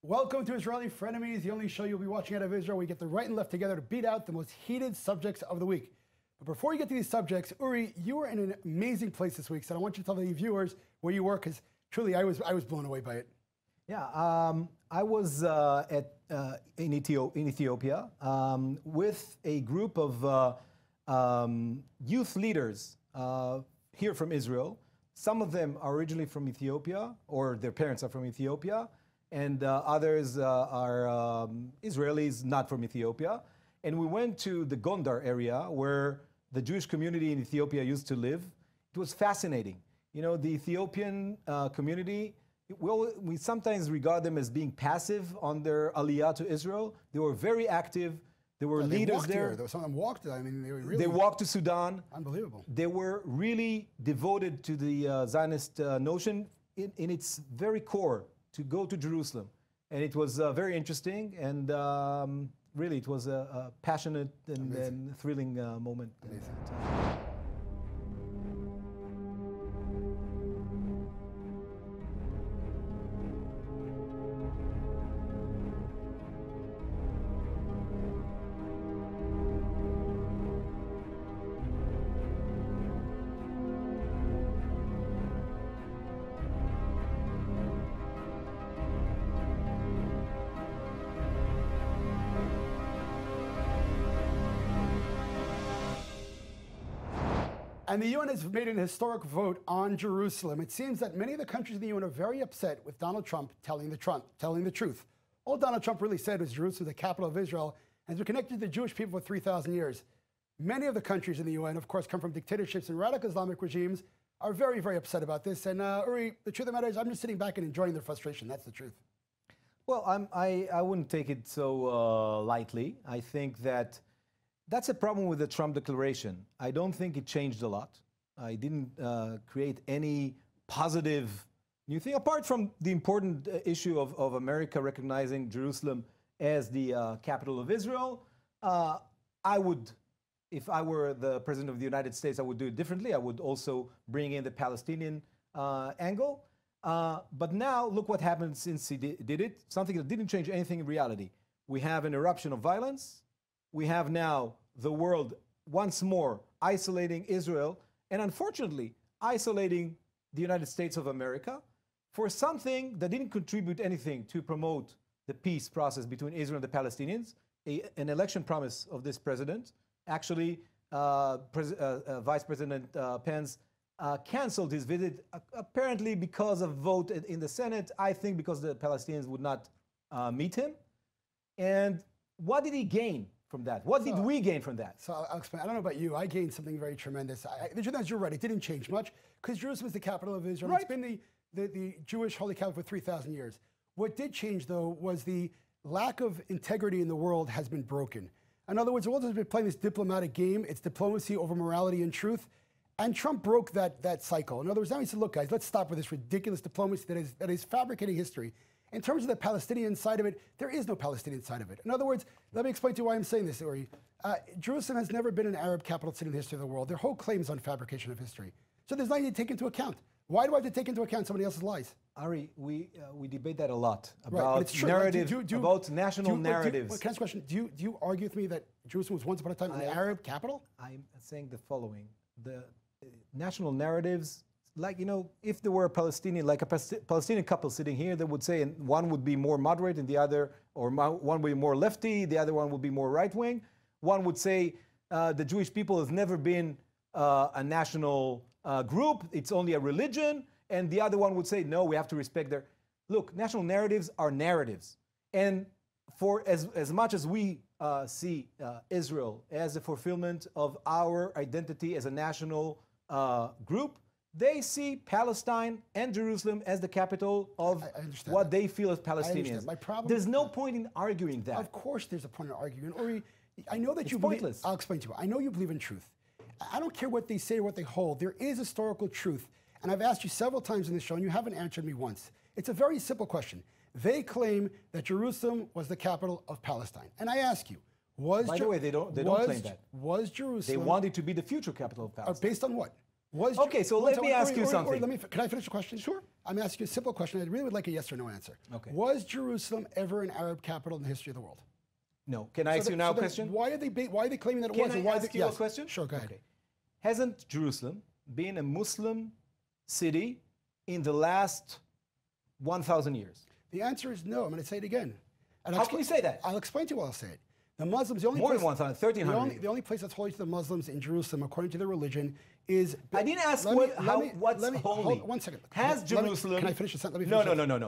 Welcome to Israeli Frenemies, the only show you'll be watching out of Israel. We get the right and left together to beat out the most heated subjects of the week. But before you get to these subjects, Uri, you were in an amazing place this week, so I want you to tell the viewers where you were, because truly I was blown away by it. Yeah, I was in Ethiopia with a group of youth leaders here from Israel. Some of them are originally from Ethiopia, or their parents are from Ethiopia, and others are Israelis not from Ethiopia. And we went to the Gondar area where the Jewish community in Ethiopia used to live. It was fascinating. You know, the Ethiopian community, we sometimes regard them as being passive on their aliyah to Israel. They were very active. There were leaders there. Some of them walked. I mean, they walked to Sudan. Unbelievable. They were really devoted to the Zionist notion in its very core, to go to Jerusalem. And it was very interesting, and really it was a passionate and thrilling moment. Amazing. And the UN has made an historic vote on Jerusalem. It seems that many of the countries in the UN are very upset with Donald Trump telling the truth. All Donald Trump really said was Jerusalem is the capital of Israel and has been connected to the Jewish people for 3,000 years. Many of the countries in the UN, of course, come from dictatorships and radical Islamic regimes, are very, very upset about this. And Uri, the truth of the matter is I'm just sitting back and enjoying their frustration. That's the truth. Well, I wouldn't take it so lightly. I think that's a problem with the Trump declaration. I don't think it changed a lot. I didn't create any positive new thing, apart from the important issue of America recognizing Jerusalem as the capital of Israel. I would, if I were the President of the United States, I would do it differently. I would also bring in the Palestinian angle. But now, look what happened since he did it, something that didn't change anything in reality. We have an eruption of violence. We have now the world once more isolating Israel and, unfortunately, isolating the United States of America for something that didn't contribute anything to promote the peace process between Israel and the Palestinians. An election promise of this president. Actually, Vice President Pence canceled his visit, apparently because of vote in the Senate. I think because the Palestinians would not meet him. And what did he gain from that? What did we gain from that? So I'll explain. I don't know about you. I gained something very tremendous. The truth is, you're right. It didn't change much because Jerusalem is the capital of Israel. Right. It's been the Jewish holy capital for 3,000 years. What did change, though, was the lack of integrity in the world has been broken. In other words, the world has been playing this diplomatic game. It's diplomacy over morality and truth. And Trump broke that cycle. In other words, now he said, look, guys, let's stop with this ridiculous diplomacy that is fabricating history. In terms of the Palestinian side of it, there is no Palestinian side of it. In other words, let me explain to you why I'm saying this, Uri. Jerusalem has never been an Arab capital city in the history of the world. Their whole claim is on fabrication of history. So there's nothing to take into account. Why do I have to take into account somebody else's lies? Ari, we debate that a lot about narrative, about national narratives. Can I ask a question? Do you argue with me that Jerusalem was once upon a time an Arab capital? I'm saying the following. The national narratives, like, you know, if there were a Palestinian, like a Palestinian couple sitting here, they would say, and one would be more moderate and the other, or one would be more lefty, the other one would be more right-wing. One would say the Jewish people has never been a national group, it's only a religion. And the other one would say, no, we have to respect their... Look, national narratives are narratives. And for as much as we see Israel as a fulfillment of our identity as a national group, they see Palestine and Jerusalem as the capital of what they feel as Palestinians. My problem, there's no point in arguing that. Of course there's a point in arguing. Uri, I know that it's you pointless. I'll explain to you. I know you believe in truth. I don't care what they say or what they hold. There is historical truth. And I've asked you several times in this show, and you haven't answered me once. It's a very simple question. They claim that Jerusalem was the capital of Palestine. And I ask you, By the way, they don't claim that. Was Jerusalem... They want it to be the future capital of Palestine. Based on what? Okay, so let me ask you something. Can I finish the question? Sure. I'm asking you a simple question. I really would like a yes or no answer. Okay. Was Jerusalem ever an Arab capital in the history of the world? No. Can I ask you now a question? Why are they claiming that it was? Can I ask you a question? Sure, go ahead. Okay. Hasn't Jerusalem been a Muslim city in the last 1,000 years? The answer is no. I'm going to say it again. And How can you say that? I'll explain to you why I'll say it. The Muslims, the only More place, than 1,000, 1,300. the only place that's holy to the Muslims in Jerusalem, according to their religion, is. I didn't ask what's holy. Hold 1 second. Has Jerusalem? Can I finish the sentence? No.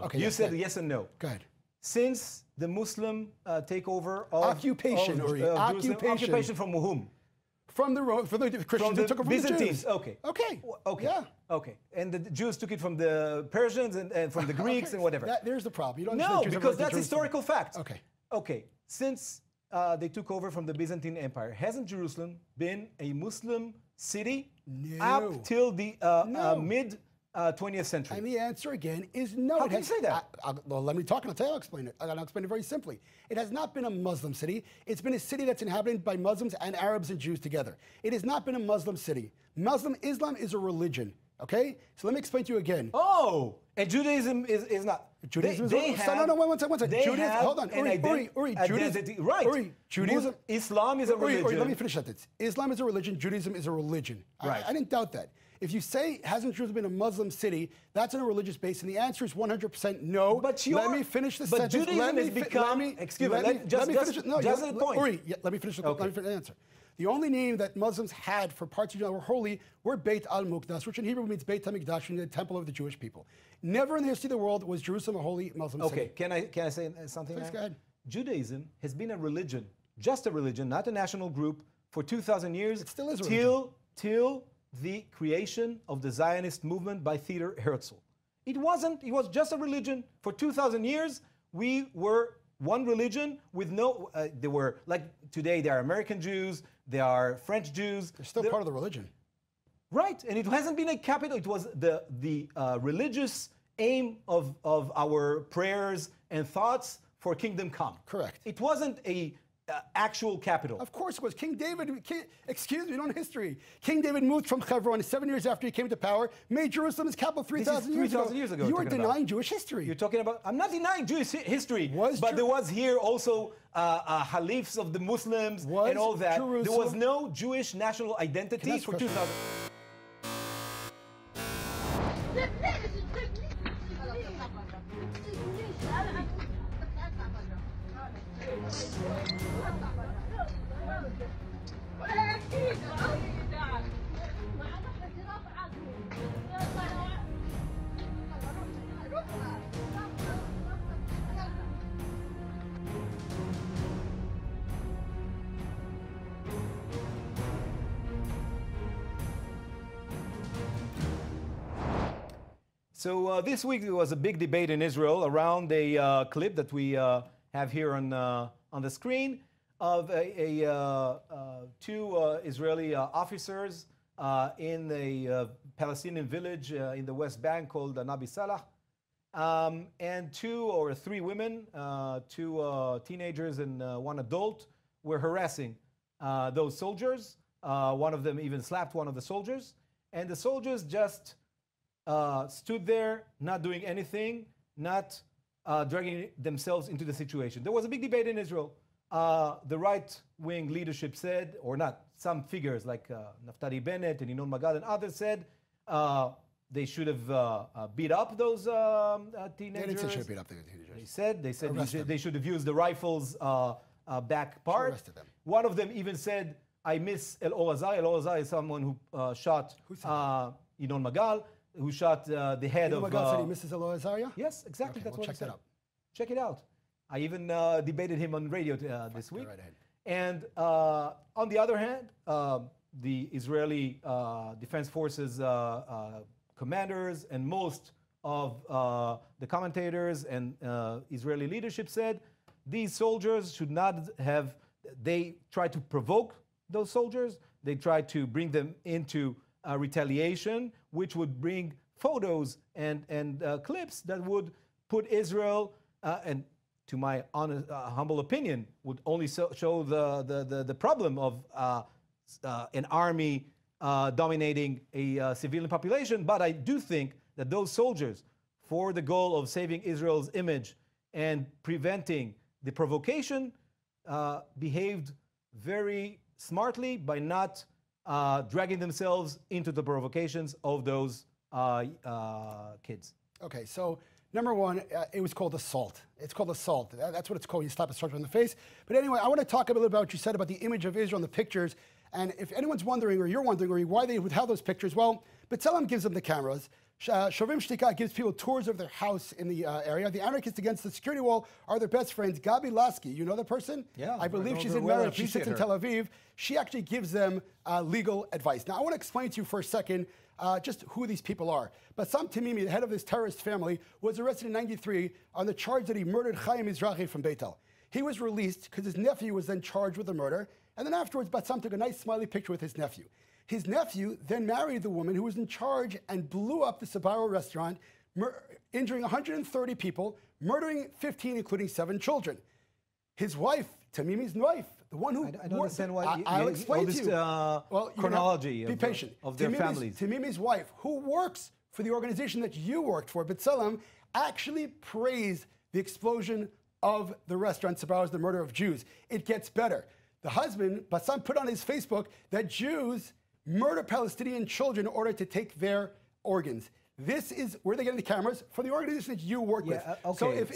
Okay, you yes, said yes and no. Go ahead. Since the Muslim takeover of Occupation, Jerusalem, occupation from whom? From the Christians who took it from Byzantines. the Jews. Okay. Okay. Yeah. Okay. And the Jews took it from the Persians and from the Greeks and whatever. There's the problem. You don't No, because that's historical fact. Okay. Okay. Since they took over from the Byzantine Empire, hasn't Jerusalem been a Muslim city up till the mid 20th century? And the answer again is no. How can you say that? Well, let me talk and I'll explain it. I'll explain it very simply. It has not been a Muslim city. It's been a city that's inhabited by Muslims and Arabs and Jews together. It has not been a Muslim city. Islam is a religion. Okay? So let me explain to you again. Oh, and Judaism is not. Judaism is one second. Judaism, hold on, Uri, Judaism, right? Uri, Judaism, Islam is a religion. Uri, let me finish that. Islam is a religion. Judaism is a religion. Right. I didn't doubt that. If you say hasn't Jerusalem been a Muslim city, that's on a religious base, and the answer is 100% no. But let me finish the sentence. But Judaism has become. Excuse me. Just the point. Uri, let me finish the answer. The only name that Muslims had for parts of Judaism that were holy were Beit al-Muqdas, which in Hebrew means Beit HaMikdash, the temple of the Jewish people. Never in the history of the world was Jerusalem a holy Muslim city. Okay, can I say something? Please go ahead. Judaism has been a religion, just a religion, not a national group, for 2,000 years. It still is a religion. Till the creation of the Zionist movement by Theodor Herzl. It wasn't. It was just a religion. For 2,000 years, we were one religion with no. There were, like today, there are American Jews, there are French Jews. They're still part of the religion. Right, and it hasn't been a capital. It was the religious aim of our prayers and thoughts for kingdom come. Correct. It wasn't a actual capital. Of course it was. King David, excuse me, you don't know history. King David moved from Hebron 7 years after he came to power, made Jerusalem his capital 3,000 years ago. You are denying Jewish history. You're talking about, I'm not denying Jewish history, but there was here also Halifs of the Muslims and all that. There was no Jewish national identity for 2,000. So this week there was a big debate in Israel around a clip that we have here on the screen of two Israeli officers in a Palestinian village in the West Bank called Nabi Salah, and 2 or 3 women, 2 teenagers and 1 adult, were harassing those soldiers. One of them even slapped one of the soldiers, and the soldiers just stood there, not doing anything, not dragging themselves into the situation. There was a big debate in Israel. The right-wing leadership said, or not, some figures like Naftali Bennett and ינון Magal and others said they should have beat up those teenagers. They didn't say should have beat up the teenagers. They said they should have used the rifle's back part. Arrested them. One of them even said, I miss El Ozai. El Ozai is someone who shot ינון Magal, who shot the head of... Magal said he misses El Ozai? Yes, exactly. Okay, That's what he said. That out. Check it out. I even debated him on radio this week. Right ahead. And on the other hand, the Israeli Defense Forces commanders and most of the commentators and Israeli leadership said these soldiers should not have... They tried to provoke those soldiers. They tried to bring them into retaliation, which would bring photos and clips that would put Israel, and to my honest, humble opinion, would only show the problem of an army dominating a civilian population. But I do think that those soldiers, for the goal of saving Israel's image and preventing the provocation, behaved very smartly by not dragging themselves into the provocations of those kids. Okay, so number one, it was called assault. It's called assault. That's what it's called. You slap a soldier in the face. But anyway, I want to talk a little about what you said about the image of Israel in the pictures. And if anyone's wondering, or you're wondering, or why they would have those pictures, well, B'Tselem gives them the cameras. Shovim Shtika gives people tours of their house in the area. The anarchists against the security wall are their best friends. Gabi Lasky, you know the person? Yeah. I believe she's in Meretz. She sits in Tel Aviv. She actually gives them legal advice. Now, I want to explain to you for a second just who these people are. Bassam Tamimi, the head of this terrorist family, was arrested in '93 on the charge that he murdered Chaim Mizrahi from Beitel. He was released because his nephew was then charged with the murder. And then afterwards, Bassam took a nice smiley picture with his nephew. His nephew then married the woman who was in charge and blew up the Sabaro restaurant, injuring 130 people, murdering 15, including 7 children. His wife, Tamimi's wife, the one who... I don't understand why... I'll explain to you. Well, chronology be patient. Of their families. Tamimi's wife, who works for the organization that you worked for, B'Tselem, actually praised the explosion of the restaurant Sabaro's, the murder of Jews. It gets better. The husband, Bassam, put on his Facebook that Jews murder Palestinian children in order to take their organs. This is where they get the cameras for the organization that you work with. Okay, so if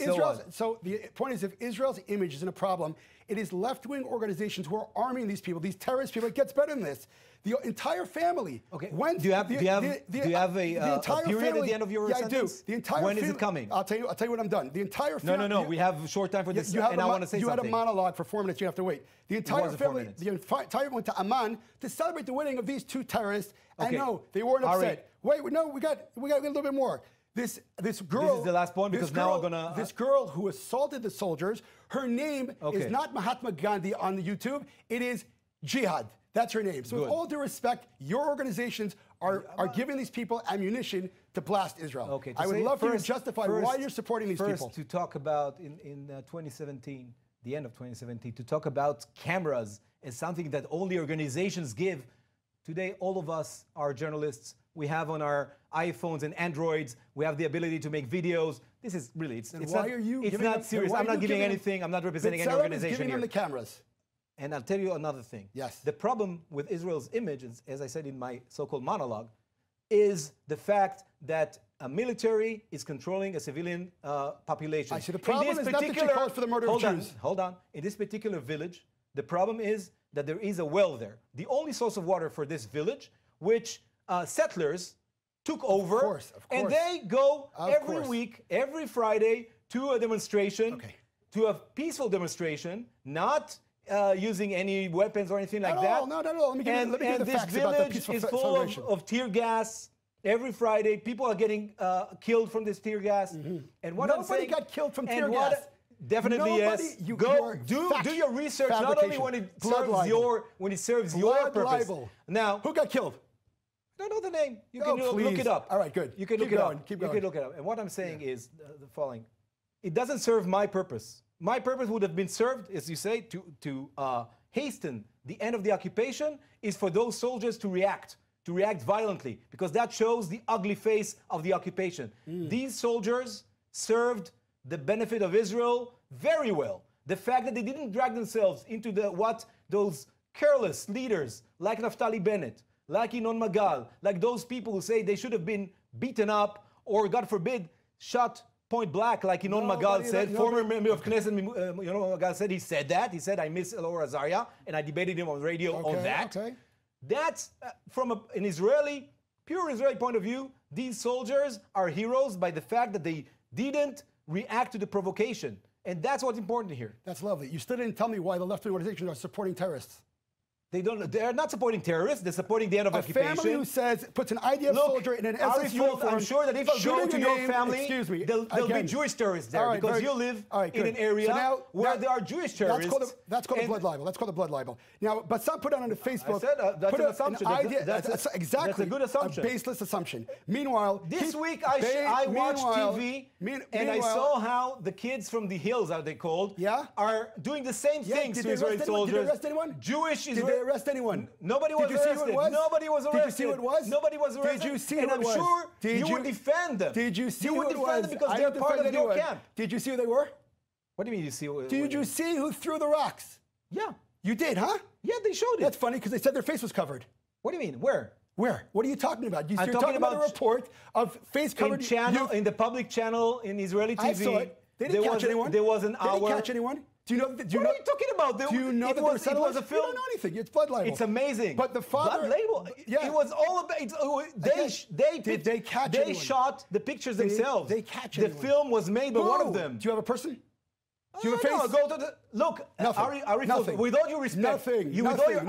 so the point is, if Israel's image isn't a problem, it is left-wing organizations who are arming these people, these terrorist people. It gets better than this. The entire family. Okay. Went, do you have a period at the end of your sentence? Yeah, I do. The entire when is it coming? I'll tell you when I'm done. The entire family. No. We have a short time for this, and I want to say something. You had a monologue for 4 minutes. You have to wait. The entire family. The entire went to Amman to celebrate the winning of these 2 terrorists. Okay. And no, they weren't upset. Wait, no, we got a little bit more. This girl. This is the last point because now I'm gonna. This girl who assaulted the soldiers. Her name is not Mahatma Gandhi on the YouTube. It is Jihad. That's her name. So with all due respect, your organizations are giving these people ammunition to blast Israel. Okay. I would love for you to justify why you're supporting these people. First, to talk about in 2017, the end of 2017, to talk about cameras as something that only organizations give. Today, all of us are journalists. We have on our iPhones and Androids, we have the ability to make videos. This is really, it's not serious. I'm not giving anything. I'm not representing any organization giving here. Them the cameras. And I'll tell you another thing. Yes. The problem with Israel's image, as I said in my so-called monologue, is the fact that a military is controlling a civilian population. I see. The problem is not that she calls for the murder of Jews. Hold on. In this particular village, the problem is that there is a well there. The only source of water for this village, which settlers took over, of course. And they go every week, every Friday, to a demonstration, to a peaceful demonstration, not using any weapons or anything like that. No. Let me give you the facts about the peaceful celebration. This village is full of tear gas. Every Friday, people are getting killed from this tear gas. And what Nobody I'm saying, got killed from tear gas. Definitely yes. Go do your research. Not only when it serves your purpose. Now, who got killed? I don't know the name. You can look it up. All right, good. You can look it up. You can look it up. And what I'm saying is the following: it doesn't serve my purpose. My purpose would have been served, as you say, to hasten the end of the occupation, is for those soldiers to react violently, because that shows the ugly face of the occupation. These soldiers served the benefit of Israel very well. The fact that they didn't drag themselves into what those careless leaders like Naftali Bennett, like Inoon Magal, like those people who say they should have been beaten up or, God forbid, shot point blank, like Inoon Magal said, former member of Knesset, Inoon Magal said, he said that. He said, I miss Elor Azaria, and I debated him on radio on that. That's, from an Israeli, pure Israeli point of view, these soldiers are heroes by the fact that they didn't react to the provocation. And that's what's important here. That's lovely. You still didn't tell me why the left-wing organizations are supporting terrorists. They're not supporting terrorists. They're supporting the end of occupation. A family who puts an IDF soldier in an SS uniform. I'm sure that if I go to your family, there'll be Jewish terrorists there, because you live in an area where there are Jewish terrorists. That's called a blood libel. That's called a blood libel. Now, Bassam put on Facebook. I said that's an assumption. That's exactly a good assumption. A baseless assumption. Meanwhile, this week I watched TV and I saw how the kids from the hills, are they called, are doing the same things to Israeli soldiers. Did they arrest anyone? Jewish Israeli. arrest anyone? Nobody was Did you see arrested. who it was? Nobody was arrested. Did you see who it was? Nobody was arrested. Did you see and who I'm it was? sure Did you you would defend them. Did you see you who would it defend was? them because I they're don't part of defend your anyone. camp. Did you see who they were? What do you mean you see? Did you see who threw the rocks? Yeah. You did, huh? Yeah, they showed it. That's funny because they said their face was covered. What do you mean? Where? Where? What are you talking about? You're I'm talking about a about report of face covered. In the public channel in Israeli TV. I saw it. They didn't catch anyone. There was an They hour. didn't catch anyone. Do you know? Do you What know, are you talking about? Do you know that there were settlers? It was a film. You don't know anything. It's blood libel. It's amazing. But the father. Blood label. Yeah. It was all about. Did they catch They anyone? shot the pictures themselves. They catch The anyone? film was made by one of them. Do you have a person? Do you have a No, face? go to the look. Nothing. Ari, Nothing. with all due respect, Nothing. with Nothing. all your,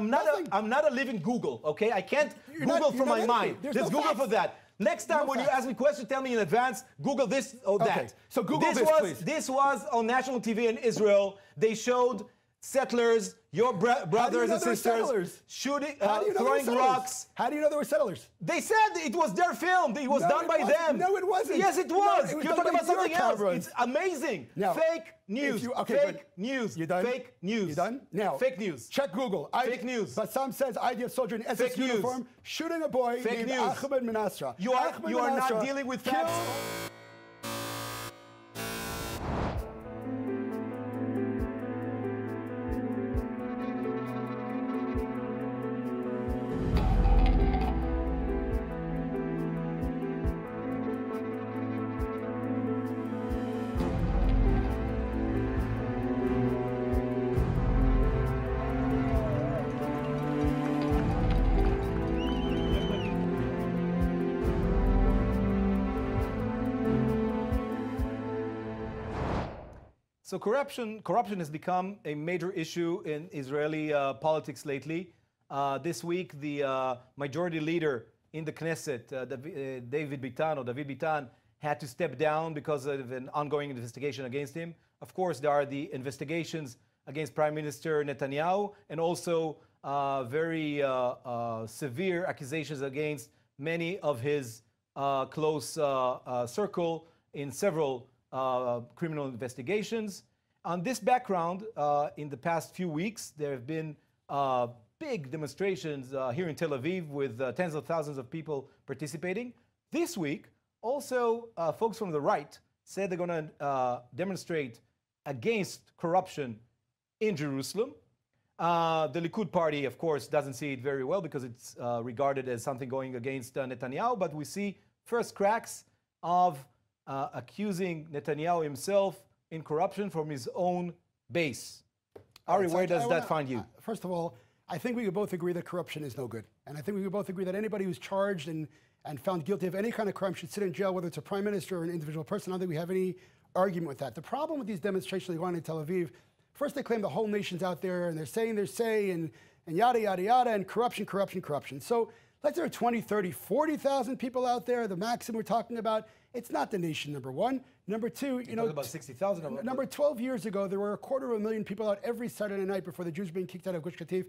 Nothing. I'm not a living Google. Okay, I can't You're Google not- from you're my not mind. anything. There's Just no Google facts. for that. Next time No when you facts. ask me questions, tell me in advance. Google this or Okay, that. so Google this, please. This was on national TV in Israel. They showed settlers, your brothers and there were sisters, settlers? shooting, How do you know there were throwing settlers? rocks. How do you know there were settlers? They said it was their film. It was No, done it by wasn't. them. No, it wasn't. Yes, it No, was. it was You're done talking by about something your else. cameras. It's amazing. Now, Fake news. okay, Fake good. news. You done? Fake news. You done? Now, fake news. Check Google. Fake news. Bassam says IDF soldier in SS Fake news. uniform shooting a boy Fake named news. Ahmed Menasra. You are Ahmed not Menasra dealing with killed- facts. So corruption has become a major issue in Israeli politics lately. This week, the majority leader in the Knesset, David Bitan, had to step down because of an ongoing investigation against him. Of course, there are the investigations against Prime Minister Netanyahu and also very severe accusations against many of his close circle in several criminal investigations. On this background, in the past few weeks, there have been big demonstrations here in Tel Aviv with tens of thousands of people participating. This week, also, folks from the right said they're going to demonstrate against corruption in Jerusalem. The Likud party, of course, doesn't see it very well because it's regarded as something going against Netanyahu, but we see first cracks of accusing Netanyahu himself in corruption from his own base. Ari, where does that find you? First of all, I think we could both agree that corruption is no good. And I think we could both agree that anybody who's charged and found guilty of any kind of crime should sit in jail, whether it's a prime minister or an individual person. I don't think we have any argument with that. The problem with these demonstrations going on in Tel Aviv, first they claim the whole nation's out there and they're saying their say and yada, yada, yada, and corruption, corruption, corruption. So let's say there are 20, 30, 40,000 people out there, the maximum we're talking about. It's not the nation, number one. Number two, you know, about 60,000 of them. Number 12 years ago, there were 250,000 people out every Saturday night before the Jews were being kicked out of Gush Katif.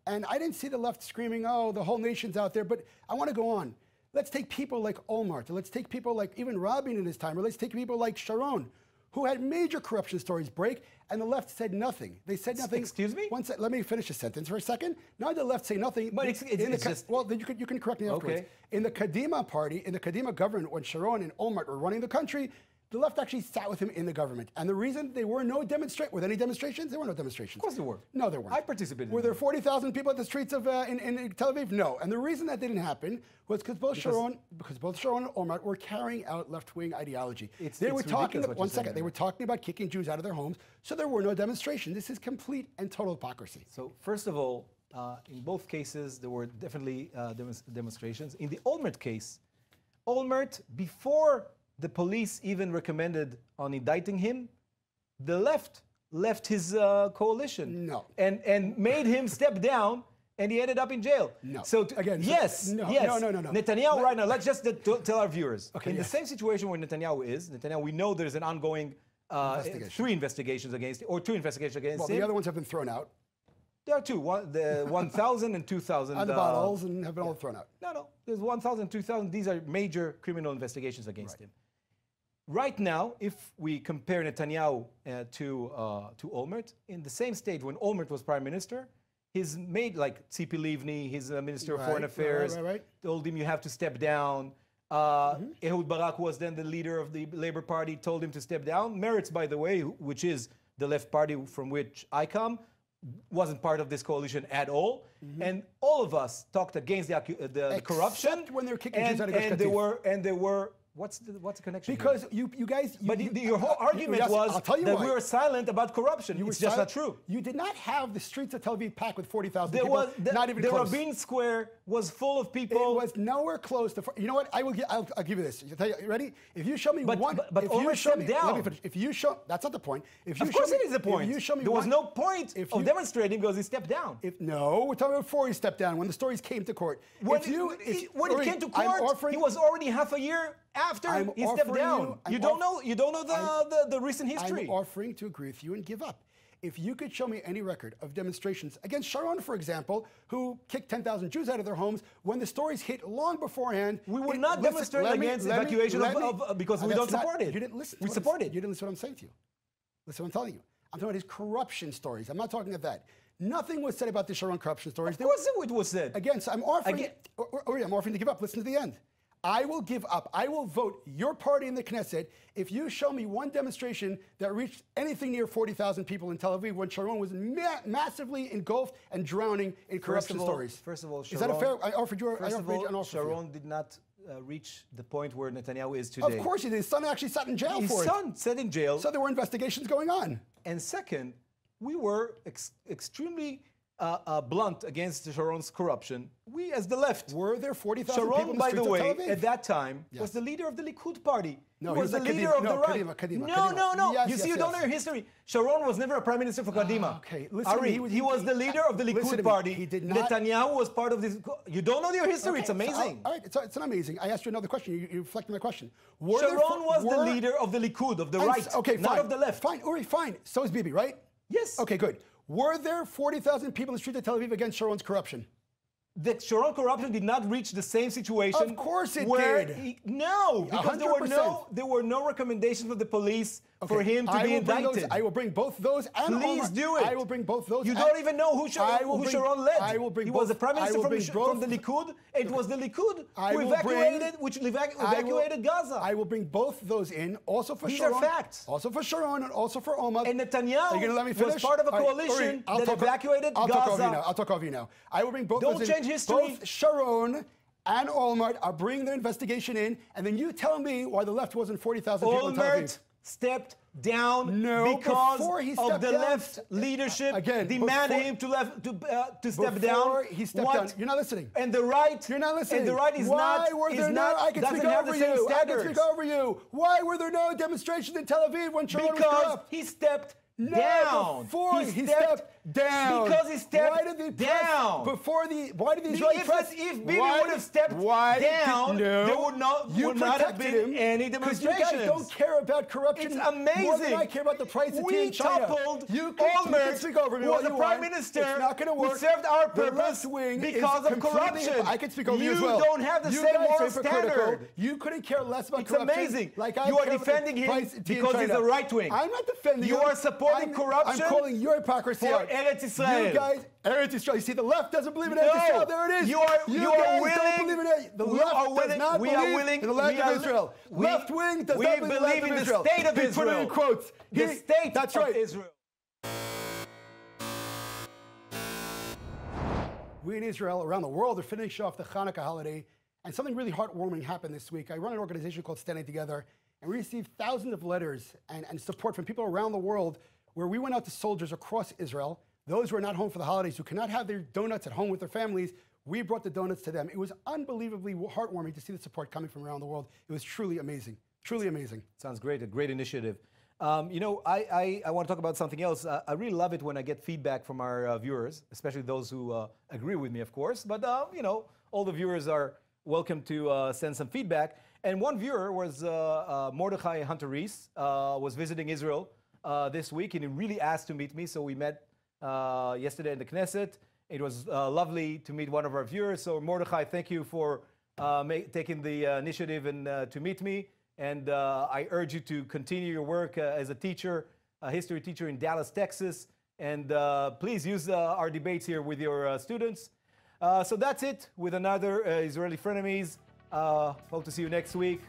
And I didn't see the left screaming, oh, the whole nation's out there. But I want to go on. Let's take people like Olmert, or let's take people like even Rabin in his time, or let's take people like Sharon, who had major corruption stories break, and the left said nothing. They said nothing. Excuse me? Let me finish a sentence for a second. Now the left say nothing. But it's just... Well, then you can correct me afterwards. Okay. In the Kadima party, in the Kadima government, when Sharon and Olmert were running the country, the left actually sat with him in the government. And the reason there were no demonstrations, were there any demonstrations? There were no demonstrations. Of course there were. No, there weren't. I participated in Were there 40,000 people at the streets of in Tel Aviv? No. And the reason that didn't happen was because both Sharon and Olmert were carrying out left-wing ideology. They were talking about, one second, they were talking about kicking Jews out of their homes, so there were no demonstrations. This is complete and total hypocrisy. So first of all, in both cases, there were definitely demonstrations. In the Olmert case, Olmert, before the police even recommended on indicting him, the left his coalition. No. And made him step down, and he ended up in jail. No. So yes. No. Netanyahu right now, let's just tell our viewers. Okay, in the same situation where Netanyahu is, we know there's an ongoing two investigations against Well, him. the other ones have been thrown out. There are two, the 1,000 and 2,000. On the bottles and have been all thrown out. No. There's 1,000, 2,000. These are major criminal investigations against him. Right now, if we compare Netanyahu to Olmert, in the same stage when Olmert was prime minister, his mate, like Tzipi Livni, his Minister of Right, Foreign Affairs, right. told him you have to step down. Ehud Barak was then the leader of the Labour Party, told him to step down. Meretz, by the way, which is the left party from which I come, wasn't part of this coalition at all. And all of us talked against the corruption. Except when they were kicking Jews out of Gush and there were what's the connection? Because here? you guys. Your whole argument was that we were silent about corruption. It's just not true. You did not have the streets of Tel Aviv packed with 40,000 There people. was not even the close. Rabin Square was full of people. It was nowhere close to. You know what? I'll give you this. Ready? If you show me one. But Olmert stepped down. Let me finish. If you show, that's not the point. If you Of course, show me, it is the point. If you show me there was no point of demonstrating because he stepped down. No, we're talking about before he stepped down, when the stories came to court. When it came to court, he was already half a year after he stepped down. You don't know the recent history. I'm offering to agree with you and give up. If you could show me any record of demonstrations against Sharon, for example, who kicked 10,000 Jews out of their homes, when the stories hit long beforehand. We would not demonstrate against evacuation because we don't support it. You didn't listen. We support it. You didn't listen to what I'm saying to you. Listen what I'm telling you. I'm talking about his corruption stories. I'm not talking about that. Nothing was said about the Sharon corruption stories. Of course it was said. Again, so I'm offering to give up. Listen to the end. I will give up. I will vote your party in the Knesset if you show me one demonstration that reached anything near 40,000 people in Tel Aviv when Sharon was massively engulfed and drowning in corruption stories. First of all, Sharon, is that a fair? I offered you. First of all, Sharon did not reach the point where Netanyahu is today. Of course he did. His son actually sat in jail for it. His son sat in jail. So there were investigations going on. And second, we were extremely blunt against Sharon's corruption. We, as the left. Were there 40,000 people in the by streets the of Tel way, Aviv? at that time, was the leader of the Likud party. No, he was the leader of the right. No. Yes, You don't know your history. Sharon was never a prime minister for Kadima. Okay, listen. Ari, he was the leader of the Likud party. He did not. Netanyahu was part of this. You don't know your history. It's amazing. All right, it's not amazing. I asked you another question. You reflected my question. Sharon was the leader of the Likud, of the right, not of the left. Fine, Uri, fine. So is Bibi, right? Yes. Okay, good. Were there 40,000 people in the streets of Tel Aviv against Sharon's corruption? The Sharon corruption did not reach the same situation. Of course it did. No, because 100%. there were no recommendations from the police for him to be indicted. I will bring both those and Please do it. I will bring both those. You don't even know who Sharon led. I will bring he both, was the prime minister from the Likud. It was the Likud who evacuated Gaza. I will bring both those in, also for These Sharon. These are facts. Also for Sharon and also for Omar. And Netanyahu was part of a coalition that evacuated Gaza. I'll talk over you now. I will bring both Don't those change in. history. Both Sharon and Olmert are bringing their investigation in, and then you tell me why the left wasn't 40,000 people in Tel Aviv. Olmert stepped down because of the left leadership demanding him to step down. He stepped down. You're not listening. And the right, you're not listening. And the right I can speak over you. I can speak over you. Why were there no demonstrations in Tel Aviv when Sharon was corrupt? He stepped down. He stepped down. Because he stepped down. Why did the Israeli press? If Bibi would have stepped down, there would not have been any demonstrations. Because you guys don't care about corruption. It's amazing. More than I care about the price of tea in China. Toppled Olmert, who was the prime minister. It's not going to work. Who served our purpose because of corruption. I can speak over you as well. You don't have the same moral standard. You couldn't care less about corruption. It's amazing. You are defending him because he's a right wing. I'm not defending him. You are supporting corruption. I'm calling your hypocrisy out. For Eretz Israel. You guys, Eretz Israel. You see, the left doesn't believe in Eretz Israel. There it is. You are willing. Don't believe in it. The left does not believe in the land of Israel. Left wing does not believe in the state of Israel. Put it in quotes. The state of Israel. We in Israel, around the world, are finishing off the Hanukkah holiday, and something really heartwarming happened this week. I run an organization called Standing Together, and we received thousands of letters and support from people around the world where we went out to soldiers across Israel, those who are not home for the holidays, who cannot have their donuts at home with their families. We brought the donuts to them. It was unbelievably heartwarming to see the support coming from around the world. It was truly amazing. Truly amazing. Sounds great. A great initiative. I want to talk about something else. I really love it when I get feedback from our viewers, especially those who agree with me, of course. But, all the viewers are welcome to send some feedback. And one viewer was Mordechai Hunter-Rees, was visiting Israel this week, and he really asked to meet me. So we met yesterday in the Knesset. It was lovely to meet one of our viewers. So Mordechai, thank you for taking the initiative and to meet me. And I urge you to continue your work as a teacher, a history teacher in Dallas, Texas. And please use our debates here with your students. So that's it with another Israeli Frenemies. Hope to see you next week.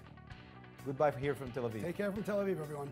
Goodbye here from Tel Aviv. Take care from Tel Aviv, everyone.